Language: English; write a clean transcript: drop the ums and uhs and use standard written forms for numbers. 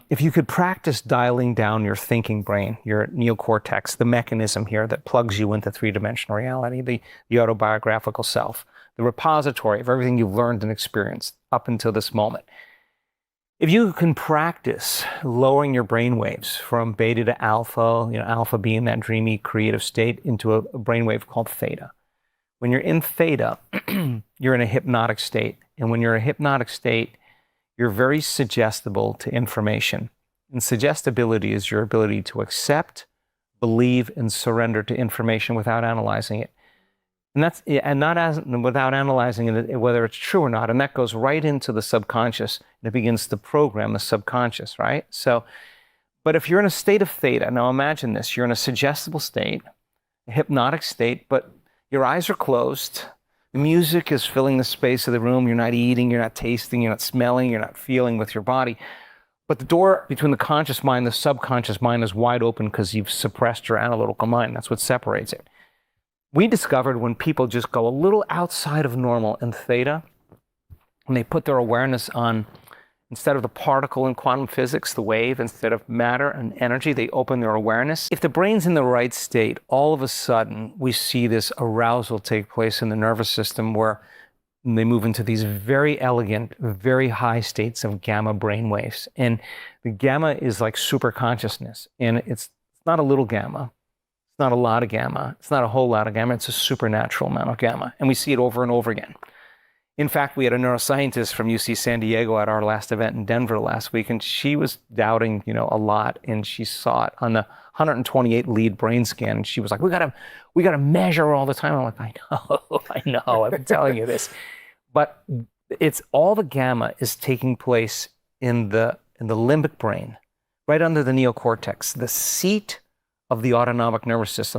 If you could practice dialing down your thinking brain, your neocortex, the mechanism here that plugs you into three-dimensional reality, the autobiographical self, the repository of everything you've learned and experienced up until this moment. If you can practice lowering your brain waves from beta to alpha, alpha being that dreamy creative state, into a brainwave called theta. When you're in theta, you're in a hypnotic state. And when you're in a hypnotic state, you're very suggestible to information. And suggestibility is your ability to accept, believe, and surrender to information without analyzing it. Without analyzing it, whether it's true or not. And that goes right into the subconscious, and it begins to program the subconscious, right? But if you're in a state of theta, now imagine this, you're in a suggestible state, a hypnotic state, but your eyes are closed, the music is filling the space of the room, you're not eating, you're not tasting, you're not smelling, you're not feeling with your body. But the door between the conscious mind and the subconscious mind is wide open because you've suppressed your analytical mind. That's what separates it. We discovered when people just go a little outside of normal in theta, and they put their awareness on, instead of the particle in quantum physics, the wave, instead of matter and energy, they open their awareness. If the brain's in the right state, all of a sudden we see this arousal take place in the nervous system where they move into these very elegant, very high states of gamma brain waves. And the gamma is like super consciousness. And it's not a little gamma. It's not a lot of gamma. It's not a whole lot of gamma. It's a supernatural amount of gamma. And we see it over and over again. In fact, we had a neuroscientist from UC San Diego at our last event in Denver last week, and she was doubting, a lot, and she saw it on the 128 lead brain scan, and she was like, we gotta measure all the time. I'm like, I know, I've been telling you this. But it's all the gamma is taking place in the limbic brain, right under the neocortex, the seat of the autonomic nervous system.